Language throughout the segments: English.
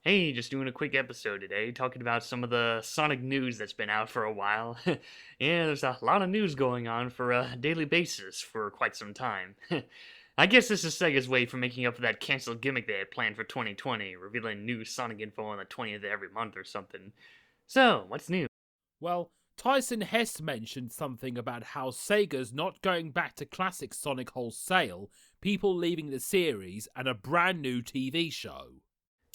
Hey, just doing a quick episode today, talking about some of the Sonic news that's been out for a while. Yeah, there's a lot of news going on for a daily basis for quite some time. I guess this is Sega's way for making up for that canceled gimmick they had planned for 2020, revealing new Sonic info on the 20th of every month or something. So, what's new? Well, Tyson Hess mentioned something about how Sega's not going back to classic Sonic wholesale, people leaving the series, and a brand new TV show.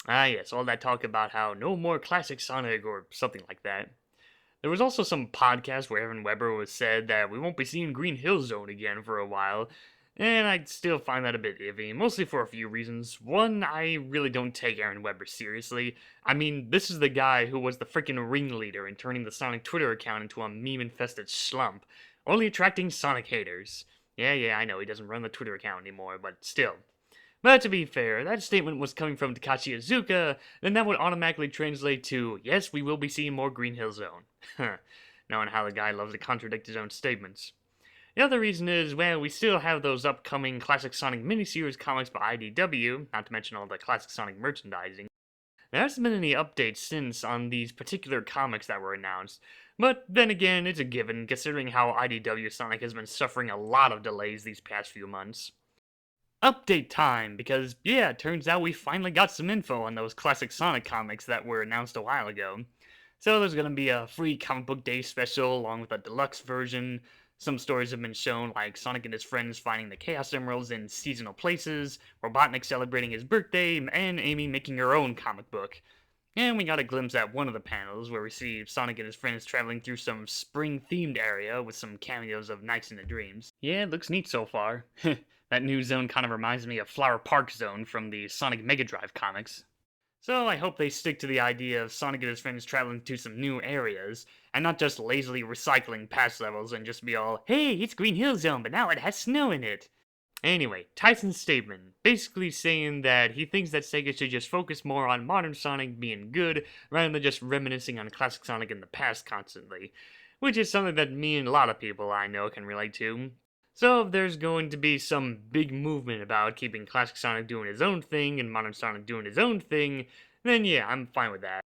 Ah, yes, all that talk about how no more classic Sonic or something like that. There was also some podcast where Evan Weber was said that we won't be seeing Green Hill Zone again for a while, and I still find that a bit iffy, mostly for a few reasons. One, I really don't take Aaron Weber seriously. I mean, this is the guy who was the freaking ringleader in turning the Sonic Twitter account into a meme-infested slump, only attracting Sonic haters. Yeah, I know he doesn't run the Twitter account anymore, but still. But to be fair, that statement was coming from Takashi Iizuka, then that would automatically translate to, yes, we will be seeing more Green Hill Zone. Knowing how the guy loves to contradict his own statements. The other reason is, well, we still have those upcoming Classic Sonic miniseries comics by IDW, not to mention all the Classic Sonic merchandising. There hasn't been any updates since on these particular comics that were announced, but then again, it's a given considering how IDW Sonic has been suffering a lot of delays these past few months. Update time, because yeah, it turns out we finally got some info on those classic Sonic comics that were announced a while ago. So there's gonna be a free comic book day special along with a deluxe version. Some stories have been shown, like Sonic and his friends finding the Chaos Emeralds in seasonal places, Robotnik celebrating his birthday, and Amy making her own comic book. And we got a glimpse at one of the panels where we see Sonic and his friends traveling through some spring-themed area with some cameos of Nights into Dreams. Yeah, it looks neat so far. That new zone kind of reminds me of Flower Park Zone from the Sonic Mega Drive comics. So I hope they stick to the idea of Sonic and his friends traveling to some new areas, and not just lazily recycling past levels and just be all, hey, it's Green Hill Zone, but now it has snow in it. Anyway, Tyson's statement, basically saying that he thinks that Sega should just focus more on modern Sonic being good, rather than just reminiscing on classic Sonic in the past constantly, which is something that me and a lot of people I know can relate to. So if there's going to be some big movement about keeping classic Sonic doing his own thing and modern Sonic doing his own thing, then yeah, I'm fine with that.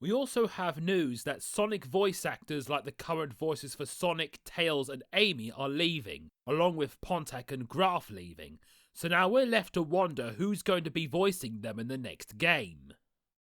We also have news that Sonic voice actors like the current voices for Sonic, Tails, and Amy are leaving, along with Pontac and Graf leaving. So now we're left to wonder who's going to be voicing them in the next game.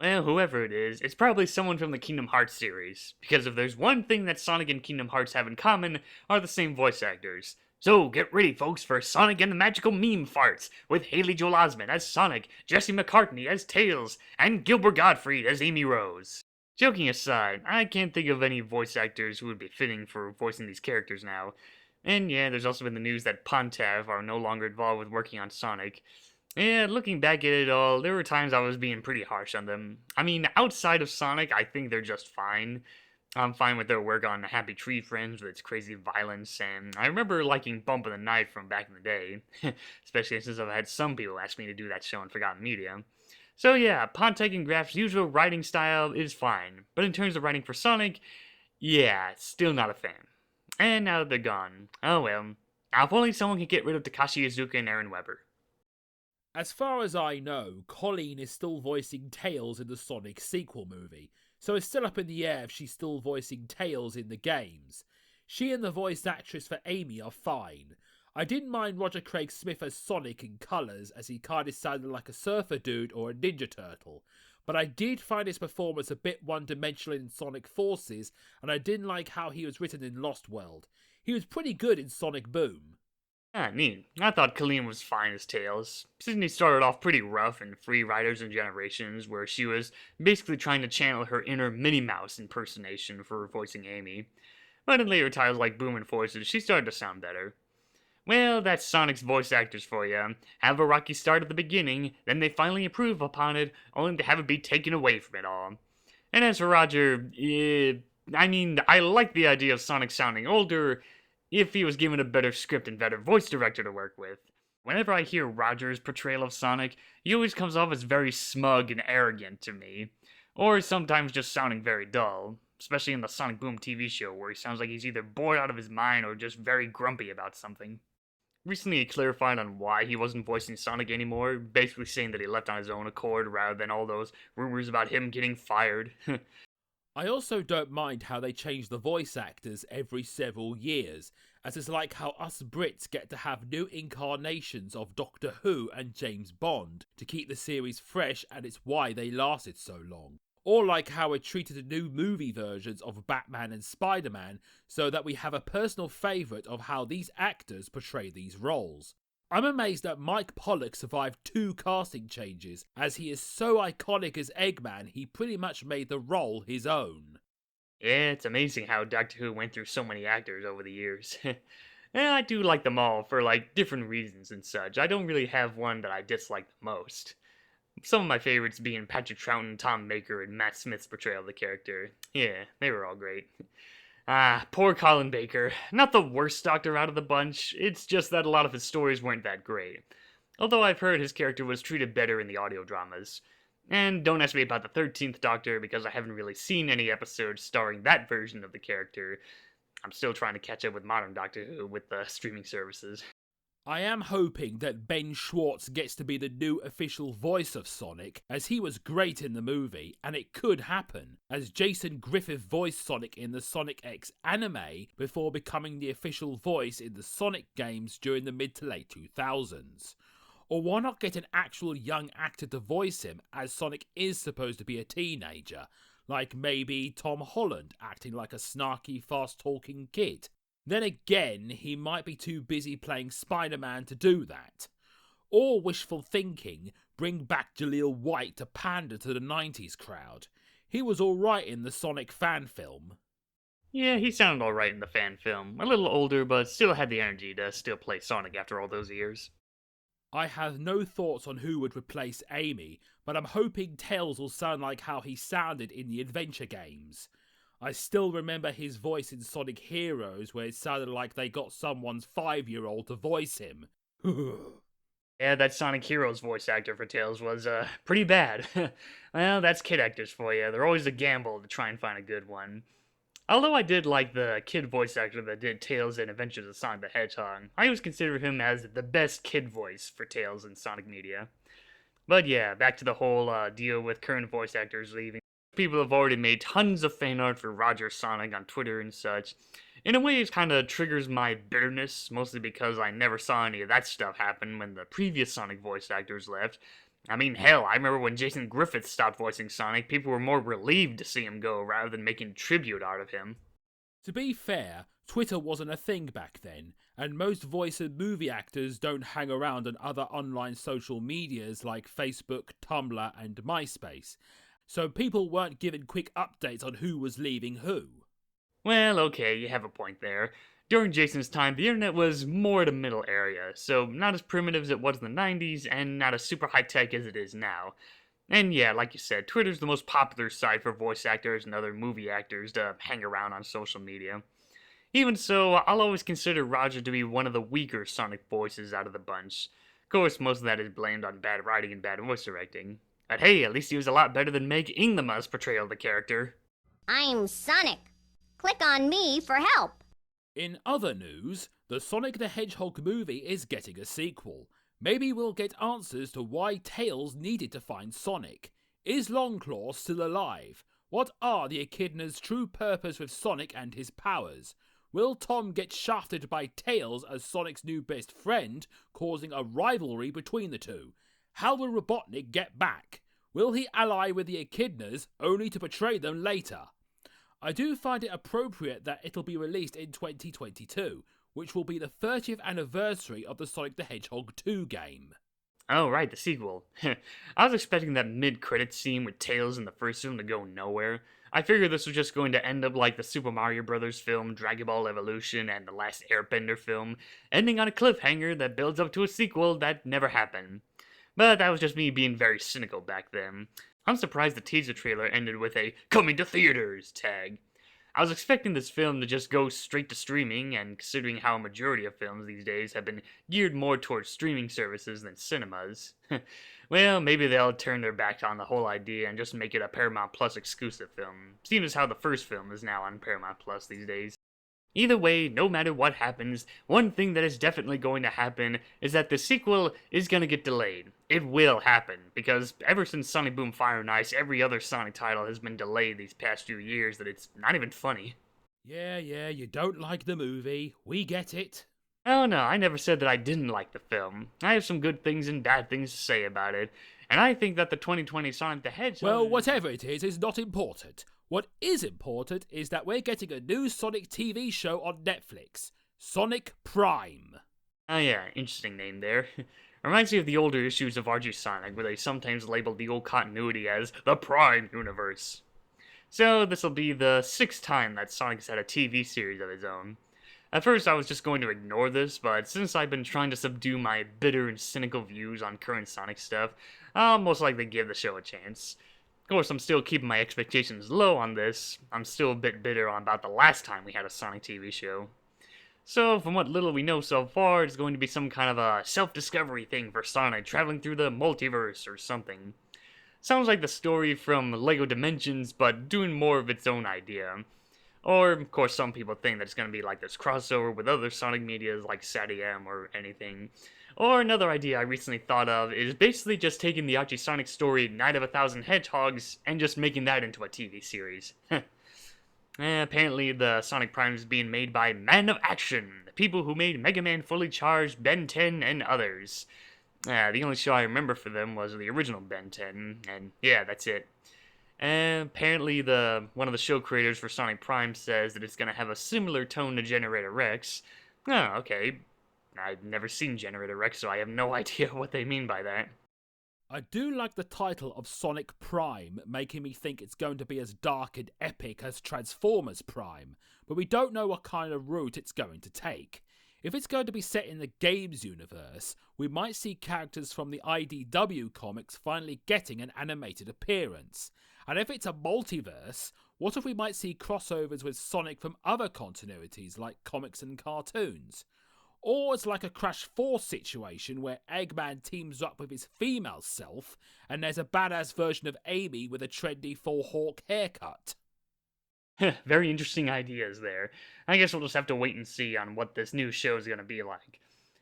Well, whoever it is, it's probably someone from the Kingdom Hearts series, because if there's one thing that Sonic and Kingdom Hearts have in common, are the same voice actors. So get ready, folks, for Sonic and the Magical Meme Farts, with Haley Joel Osment as Sonic, Jesse McCartney as Tails, and Gilbert Gottfried as Amy Rose. Joking aside, I can't think of any voice actors who would be fitting for voicing these characters now. And yeah, there's also been the news that Pontav are no longer involved with working on Sonic. Yeah, looking back at it all, there were times I was being pretty harsh on them. I mean, outside of Sonic, I think they're just fine. I'm fine with their work on Happy Tree Friends with its crazy violence, and I remember liking Bump of the Night from back in the day, especially since I've had some people ask me to do that show in Forgotten Media. So yeah, Pontek and Graf's usual writing style is fine, but in terms of writing for Sonic, yeah, still not a fan. And now that they're gone, oh well. Now if only someone could get rid of Takashi Iizuka and Aaron Weber. As far as I know, Colleen is still voicing Tails in the Sonic sequel movie, so it's still up in the air if she's still voicing Tails in the games. She and the voice actress for Amy are fine. I didn't mind Roger Craig Smith as Sonic in colours, as he kinda sounded like a surfer dude or a Ninja Turtle, but I did find his performance a bit one-dimensional in Sonic Forces, and I didn't like how he was written in Lost World. He was pretty good in Sonic Boom. Ah, neat. I thought Colleen was fine as Tails. Sydney started off pretty rough in Free Riders and Generations, where she was basically trying to channel her inner Minnie Mouse impersonation for voicing Amy. But in later titles like Boom and Forces, she started to sound better. Well, that's Sonic's voice actors for you. Have a rocky start at the beginning, then they finally improve upon it, only to have it be taken away from it all. And as for Roger, I like the idea of Sonic sounding older, if he was given a better script and better voice director to work with. Whenever I hear Roger's portrayal of Sonic, he always comes off as very smug and arrogant to me, or sometimes just sounding very dull, especially in the Sonic Boom TV show where he sounds like he's either bored out of his mind or just very grumpy about something. Recently, he clarified on why he wasn't voicing Sonic anymore, basically saying that he left on his own accord rather than all those rumors about him getting fired. I also don't mind how they change the voice actors every several years, as it's like how us Brits get to have new incarnations of Doctor Who and James Bond to keep the series fresh, and it's why they lasted so long. Or like how it treated the new movie versions of Batman and Spider-Man, so that we have a personal favourite of how these actors portray these roles. I'm amazed that Mike Pollock survived 2 casting changes, as he is so iconic as Eggman he pretty much made the role his own. Yeah, it's amazing how Doctor Who went through so many actors over the years. And I do like them all for like different reasons and such. I don't really have one that I dislike the most. Some of my favorites being Patrick Troughton, Tom Baker, and Matt Smith's portrayal of the character. Yeah, they were all great. Ah, poor Colin Baker. Not the worst Doctor out of the bunch, it's just that a lot of his stories weren't that great. Although I've heard his character was treated better in the audio dramas. And don't ask me about the 13th Doctor because I haven't really seen any episodes starring that version of the character. I'm still trying to catch up with modern Doctor Who with the streaming services. I am hoping that Ben Schwartz gets to be the new official voice of Sonic, as he was great in the movie, and it could happen, as Jason Griffith voiced Sonic in the Sonic X anime before becoming the official voice in the Sonic games during the mid to late 2000s. Or why not get an actual young actor to voice him, as Sonic is supposed to be a teenager, like maybe Tom Holland acting like a snarky, fast-talking kid. Then again, he might be too busy playing Spider-Man to do that. Or wishful thinking, bring back Jaleel White to pander to the 90s crowd. He was alright in the Sonic fan film. Yeah, he sounded alright in the fan film. A little older, but still had the energy to still play Sonic after all those years. I have no thoughts on who would replace Amy, but I'm hoping Tails will sound like how he sounded in the adventure games. I still remember his voice in Sonic Heroes, where it sounded like they got someone's 5-year-old to voice him. Yeah, that Sonic Heroes voice actor for Tails was, pretty bad. Well, that's kid actors for you. They're always a gamble to try and find a good one. Although I did like the kid voice actor that did Tails in Adventures of Sonic the Hedgehog, I always consider him as the best kid voice for Tails in Sonic media. But yeah, back to the whole deal with current voice actors leaving. People have already made tons of fan art for Roger Sonic on Twitter and such. In a way, it kind of triggers my bitterness, mostly because I never saw any of that stuff happen when the previous Sonic voice actors left. I mean, hell, I remember when Jason Griffith stopped voicing Sonic, people were more relieved to see him go rather than making tribute out of him. To be fair, Twitter wasn't a thing back then, and most voice and movie actors don't hang around on other online social medias like Facebook, Tumblr, and MySpace, so people weren't given quick updates on who was leaving who. Well, okay, you have a point there. During Jason's time, the internet was more at a middle area, so not as primitive as it was in the 90s, and not as super high-tech as it is now. And yeah, like you said, Twitter's the most popular site for voice actors and other movie actors to hang around on social media. Even so, I'll always consider Roger to be one of the weaker Sonic voices out of the bunch. Of course, most of that is blamed on bad writing and bad voice directing. But hey, at least he was a lot better than Meg Inglema's portrayal of the character. I'm Sonic. Click on me for help. In other news, the Sonic the Hedgehog movie is getting a sequel. Maybe we'll get answers to why Tails needed to find Sonic. Is Longclaw still alive? What are the Echidna's true purpose with Sonic and his powers? Will Tom get shafted by Tails as Sonic's new best friend, causing a rivalry between the two? How will Robotnik get back? Will he ally with the Echidnas only to betray them later? I do find it appropriate that it'll be released in 2022, which will be the 30th anniversary of the Sonic the Hedgehog 2 game. Oh, right, the sequel. I was expecting that mid-credits scene with Tails in the first film to go nowhere. I figured this was just going to end up like the Super Mario Bros. Film, Dragon Ball Evolution, and the Last Airbender film, ending on a cliffhanger that builds up to a sequel that never happened. But that was just me being very cynical back then. I'm surprised the teaser trailer ended with a "coming to theaters" tag. I was expecting this film to just go straight to streaming, and considering how a majority of films these days have been geared more towards streaming services than cinemas, well, maybe they'll turn their back on the whole idea and just make it a Paramount Plus exclusive film, seeing as how the first film is now on Paramount Plus these days. Either way, no matter what happens, one thing that is definitely going to happen is that the sequel is going to get delayed. It will happen, because ever since Sonic Boom Fire and Ice, every other Sonic title has been delayed these past few years that it's not even funny. Yeah, you don't like the movie. We get it. Oh no, I never said that I didn't like the film. I have some good things and bad things to say about it, and I think that the 2020 Sonic the Hedgehog... Well, whatever it is not important. What is important is that we're getting a new Sonic TV show on Netflix, Sonic Prime. Oh yeah, interesting name there. Reminds me of the older issues of RG Sonic, where they sometimes labeled the old continuity as the Prime Universe. So this will be the 6th time that Sonic's had a TV series of his own. At first I was just going to ignore this, but since I've been trying to subdue my bitter and cynical views on current Sonic stuff, I'll most likely give the show a chance. Of course, I'm still keeping my expectations low on this. I'm still a bit bitter about the last time we had a Sonic TV show. So, from what little we know so far, it's going to be some kind of a self-discovery thing for Sonic, traveling through the multiverse or something. Sounds like the story from LEGO Dimensions, but doing more of its own idea. Or, of course, some people think that it's going to be like this crossover with other Sonic medias like SATM or anything. Or another idea I recently thought of is basically just taking the Archie Sonic story Night of a Thousand Hedgehogs and just making that into a TV series. Apparently the Sonic Prime is being made by Man of Action, the people who made Mega Man Fully Charged, Ben 10, and others. The only show I remember for them was the original Ben 10, and yeah, that's it. Apparently one of the show creators for Sonic Prime says that it's going to have a similar tone to Generator Rex. Oh, okay. I've never seen Generator Rex, so I have no idea what they mean by that. I do like the title of Sonic Prime, making me think it's going to be as dark and epic as Transformers Prime, but we don't know what kind of route it's going to take. If it's going to be set in the games universe, we might see characters from the IDW comics finally getting an animated appearance. And if it's a multiverse, what if we might see crossovers with Sonic from other continuities like comics and cartoons? Or it's like a Crash 4 situation where Eggman teams up with his female self and there's a badass version of Amy with a trendy full hawk haircut. Very interesting ideas there. I guess we'll just have to wait and see on what this new show is going to be like.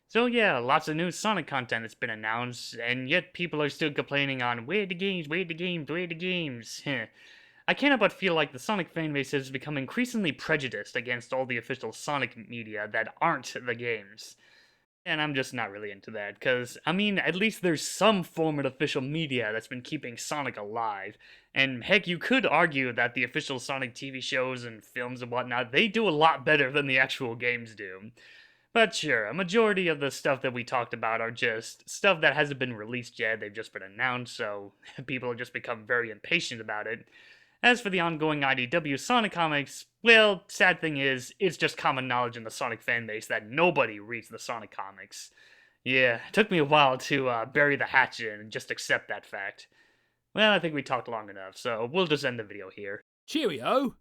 So yeah, lots of new Sonic content that's been announced, and yet people are still complaining on where the games, where the games, where the games. I can't but feel like the Sonic fanbase has become increasingly prejudiced against all the official Sonic media that aren't the games. And I'm just not really into that, because, I mean, at least there's some form of official media that's been keeping Sonic alive. And heck, you could argue that the official Sonic TV shows and films and whatnot, they do a lot better than the actual games do. But sure, a majority of the stuff that we talked about are just stuff that hasn't been released yet, they've just been announced, so people have just become very impatient about it. As for the ongoing IDW Sonic comics, well, sad thing is, it's just common knowledge in the Sonic fanbase that nobody reads the Sonic comics. Yeah, it took me a while to bury the hatchet and just accept that fact. Well, I think we talked long enough, so we'll just end the video here. Cheerio!